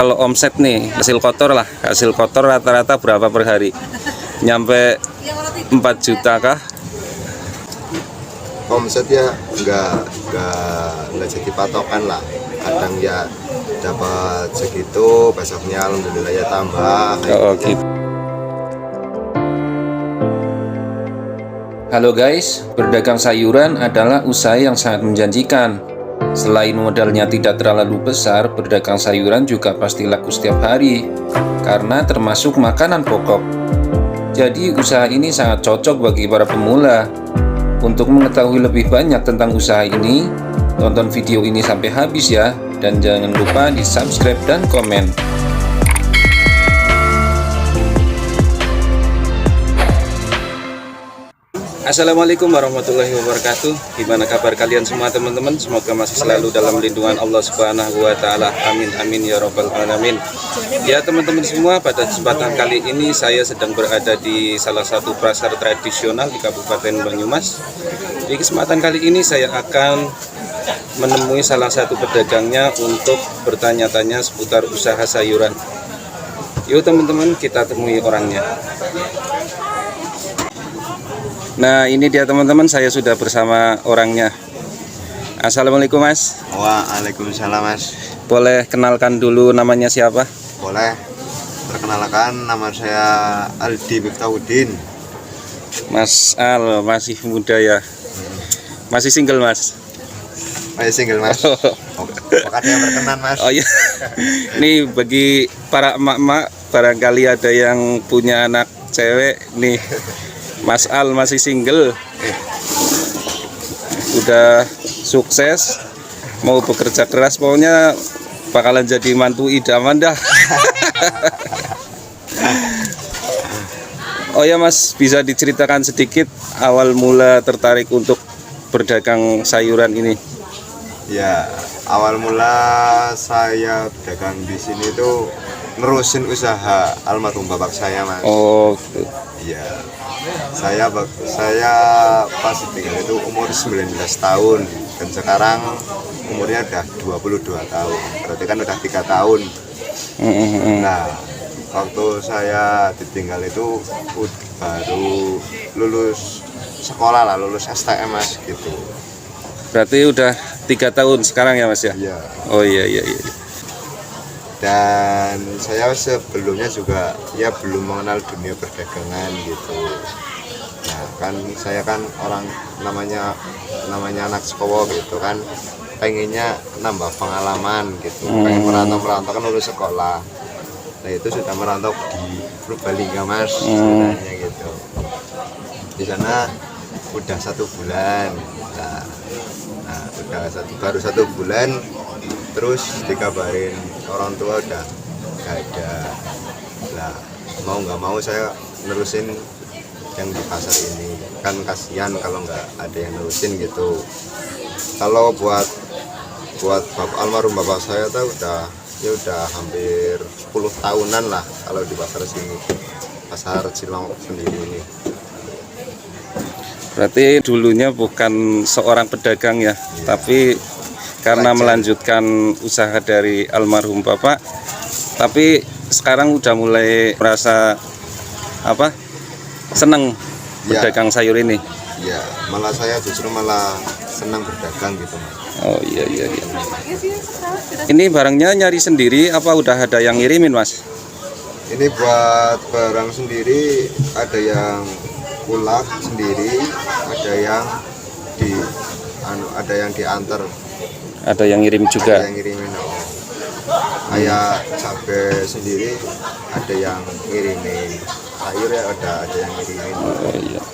Kalau omset nih, hasil kotor rata-rata berapa per hari? Nyampe 4 juta kah? Omset ya nggak jadi patokan lah. Kadang ya dapat segitu, besoknya alhamdulillah ya tambah. Oh gitu. Halo guys, berdagang sayuran adalah usaha yang sangat menjanjikan. Selain modalnya tidak terlalu besar, berdagang sayuran juga pasti laku setiap hari, karena termasuk makanan pokok. Jadi usaha ini sangat cocok bagi para pemula. Untuk mengetahui lebih banyak tentang usaha ini, tonton video ini sampai habis ya, dan jangan lupa di subscribe dan komen. Assalamualaikum warahmatullahi wabarakatuh. Gimana kabar kalian semua teman-teman? Semoga masih selalu dalam lindungan Allah Subhanahu wa Ta'ala. Amin amin ya rabbal alamin. Ya teman-teman semua, pada kesempatan kali ini saya sedang berada di salah satu pasar tradisional di Kabupaten Banyumas. Di kesempatan kali ini saya akan menemui salah satu pedagangnya untuk bertanya-tanya seputar usaha sayuran. Yuk teman-teman, kita temui orangnya. Nah ini dia teman-teman, saya sudah bersama orangnya. Assalamualaikum mas. Waalaikumsalam mas. Boleh kenalkan dulu namanya siapa? Boleh. Perkenalkan, nama saya Aldi Miftahudin. Mas Al, masih muda ya? Masih single mas? Masih single mas. Ada yang berkenan mas. Oh iya. Nih bagi para emak-emak, barangkali ada yang punya anak cewek nih, Mas Al masih single, udah sukses, mau bekerja keras, pokoknya bakalan jadi mantu idaman dah. Oh ya mas, bisa diceritakan sedikit awal mula tertarik untuk berdagang sayuran ini? Ya, awal mula saya berdagang di sini tuh nerusin usaha almarhum bapak saya mas. Oh gitu. Iya. Saya pas tinggal itu umur 19 tahun dan sekarang umurnya udah 22 tahun. Berarti kan udah 3 tahun. Nah, waktu saya ditinggal itu baru lulus sekolah lah, lulus STM mas gitu. Berarti udah 3 tahun sekarang ya mas ya? Iya. Oh iya. Dan saya sebelumnya juga ya belum mengenal dunia perdagangan gitu. Nah kan saya kan orang namanya anak sekolah gitu kan, pengennya nambah pengalaman gitu, pengen merantau kan lulus sekolah. Nah itu sudah merantau di Purbalingga mas sebenarnya gitu. Di sana udah 1 bulan. Nah baru 1 bulan terus dikabarin orang tua udah gak ada. Nah mau nggak mau saya nerusin yang di pasar ini, kan kasihan kalau nggak ada yang nerusin gitu. Kalau buat almarhum bapak saya tuh udah hampir 10 tahunan lah kalau di pasar sini, pasar Cilong sendiri ini. Berarti dulunya bukan seorang pedagang ya, tapi karena melanjutkan usaha dari almarhum bapak, tapi sekarang udah mulai merasa seneng berdagang sayur ini. Ya, malah saya justru malah senang berdagang gitu mas. Oh iya. Ini barangnya nyari sendiri apa udah ada yang ngirimin mas? Ini buat barang sendiri, ada yang pulang sendiri, ada yang diantar. Ada yang ngirim juga. Ada yang ngirimin. Kayak cabai sendiri ada yang ngirimin. Sayur ya ada yang ngirimin. Oh iya.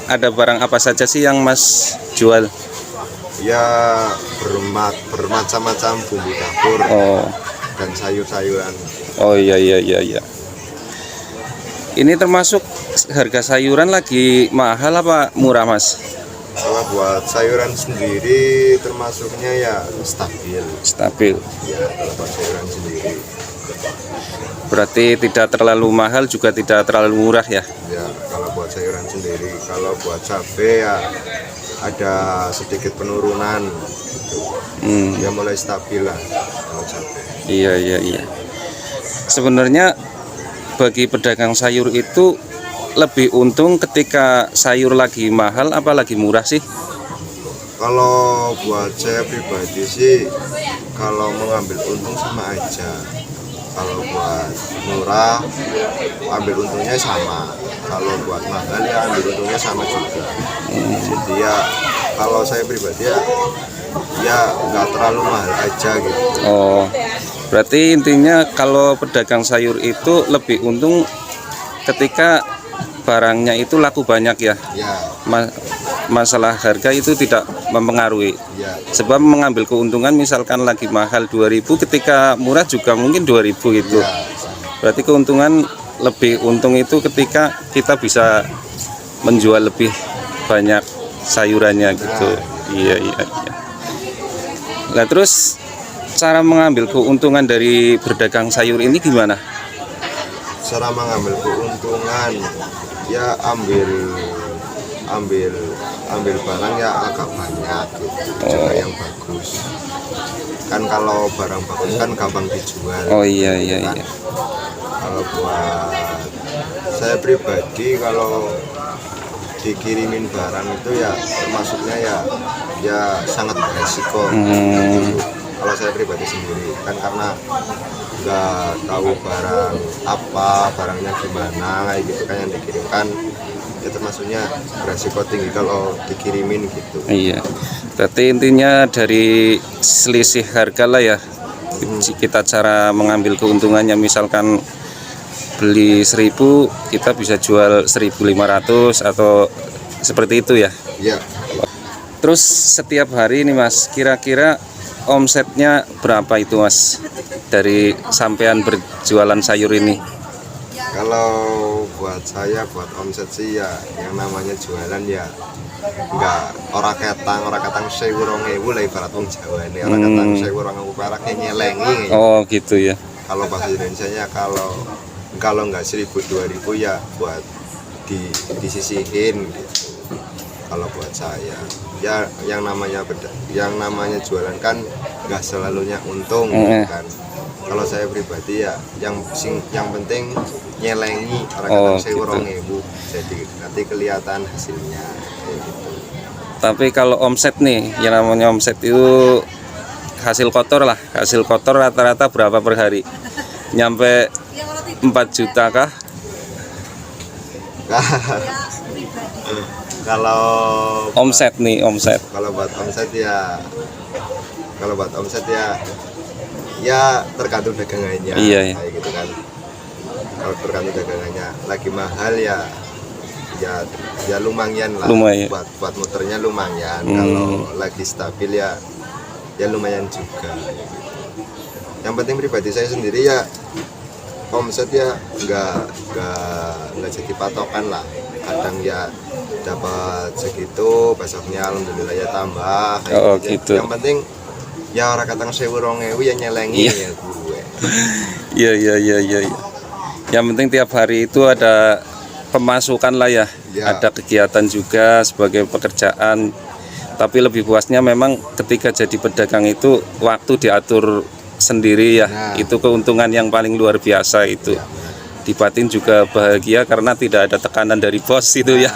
Ada barang apa saja sih yang mas jual? Ya bermacam-macam bumbu dapur. Dan sayur-sayuran. Oh iya. Ini termasuk harga sayuran lagi mahal apa murah mas? Kalau buat sayuran sendiri termasuknya ya stabil. Ya kalau buat sayuran sendiri. Berarti tidak terlalu mahal juga tidak terlalu murah ya? Ya kalau buat sayuran sendiri. Kalau buat cabai ya ada sedikit penurunan gitu. Ya mulai stabil lah kalau cabai. Iya. sebenarnya bagi pedagang sayur itu lebih untung ketika sayur lagi mahal apa lagi murah sih? Kalau buat saya pribadi sih, kalau mengambil untung sama aja. Kalau buat murah, ambil untungnya sama. Kalau buat mahal ya ambil untungnya sama juga. Jadi ya, kalau saya pribadi ya nggak terlalu mahal aja gitu. Oh, berarti intinya kalau pedagang sayur itu lebih untung ketika barangnya itu laku banyak ya. Ya, Masalah harga itu tidak mempengaruhi. ya, Sebab mengambil keuntungan misalkan lagi mahal 2.000, ketika murah juga mungkin 2.000 gitu. ya. Berarti keuntungan lebih untung itu ketika kita bisa menjual lebih banyak sayurannya gitu. Iya, iya, iya. Nah, terus cara mengambil keuntungan dari berdagang sayur ini gimana? Cara mengambil keuntungan ya ambil barang ya agak banyak gitu, juga yang bagus. Kan kalau barang bagus kan gampang dijual. Oh iya, iya, kan. iya. Kalau buat saya pribadi, kalau dikirimin barang itu ya termasuknya ya sangat beresiko. Kalau saya pribadi sendiri kan, karena nggak tahu barang apa, barangnya gimana kayak gitu kan yang dikirimkan, ya termasuknya beresiko tinggi kalau dikirimin gitu. Iya. Berarti intinya dari selisih harga lah ya. Kita cara mengambil keuntungannya, misalkan beli 1.000 kita bisa jual 1.500 atau seperti itu ya. Ya, Terus setiap hari ini Mas, kira-kira omsetnya berapa itu Mas dari sampean berjualan sayur ini? kalau buat saya, buat omset sih ya yang namanya jualan ya enggak orang ketang 1.000-2.000 lah ibarat wong Jawa ini. Orang ketang 1.000-2.000 perak nyelengi. Oh gitu ya. Kalau bahasa Indonesianya kalau nggak 1.000-2.000 ya buat disisihin gitu. Kalau buat saya ya yang namanya jualan kan nggak selalunya untung kan. Kalau saya pribadi ya yang penting nyelengi orang kata 1.000-2.000, jadi nanti kelihatan hasilnya kayak gitu. Tapi kalau omset nih, yang namanya omset itu hasil kotor lah. Hasil kotor rata-rata berapa per hari? Nyampe 4 juta kah? Kalau Omset nih, omset. kalau buat omset ya tergantung dagangannya. Iya, iya. Kayak gitu kan. Kalau tergantung dagangannya lagi mahal ya lumayan lah. Lumayan. Buat muternya lumayan. Kalau lagi stabil ya lumayan juga. Yang penting pribadi saya sendiri ya omset ya nggak jadi patokan lah. Kadang ya dapat segitu, besoknya alhamdulillah ya tambah. Oh gitu. Yang penting ya orang kata 1.000-2.000 ya nyelengi ya gue. Iya. Yang penting tiap hari itu ada pemasukan lah ya. Ya. Ada kegiatan juga sebagai pekerjaan. Tapi lebih puasnya memang ketika jadi pedagang itu waktu diatur sendiri ya. Nah. Itu keuntungan yang paling luar biasa itu. Ya, Di batin juga bahagia karena tidak ada tekanan dari bos itu ya.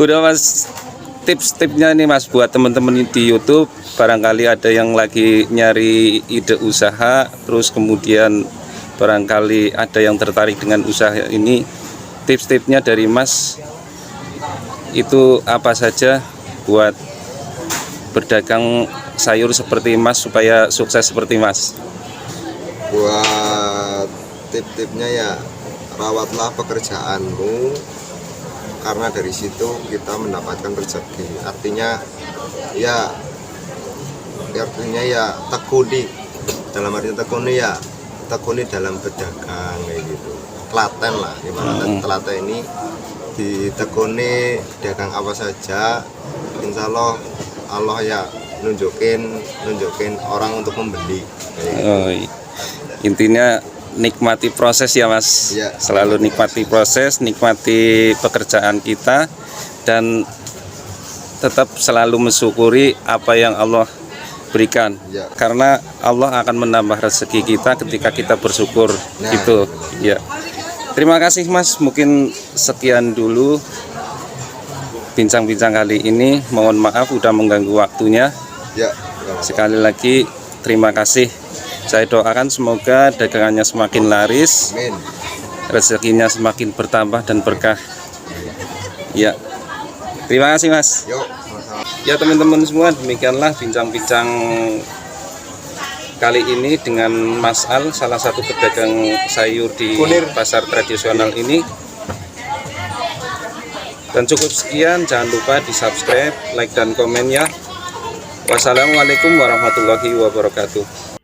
Udah Mas, tips-tipsnya nih Mas buat teman-teman di YouTube, barangkali ada yang lagi nyari ide usaha, terus kemudian barangkali ada yang tertarik dengan usaha ini, tips-tipsnya dari Mas itu apa saja buat berdagang sayur seperti Mas supaya sukses seperti Mas? buat tip-tipnya ya rawatlah pekerjaanmu, karena dari situ kita mendapatkan rezeki. Artinya ya tekuni, dalam arti tekuni dalam berdagang kayak gitu. Telaten lah, ibaratnya telaten ini ditekuni dagang apa saja, insya Allah ya nunjukin orang untuk membeli kayak gitu. Oh, intinya nikmati proses ya Mas. Ya. Selalu nikmati proses, nikmati pekerjaan kita, dan tetap selalu mensyukuri apa yang Allah berikan. Ya. Karena Allah akan menambah rezeki kita ketika kita bersyukur. Nah, Gitu. Ya. Terima kasih Mas, mungkin sekian dulu bincang-bincang kali ini. Mohon maaf udah mengganggu waktunya. Ya. Sekali lagi terima kasih. Saya doakan semoga dagangannya semakin laris, Amin. rezekinya semakin bertambah dan berkah. Ya. Terima kasih Mas. Yuk. Ya teman-teman semua, demikianlah bincang-bincang kali ini dengan Mas Al, salah satu pedagang sayur di Kunir. pasar tradisional ini. Dan cukup sekian, jangan lupa di subscribe, like dan komen ya. Wassalamualaikum warahmatullahi wabarakatuh.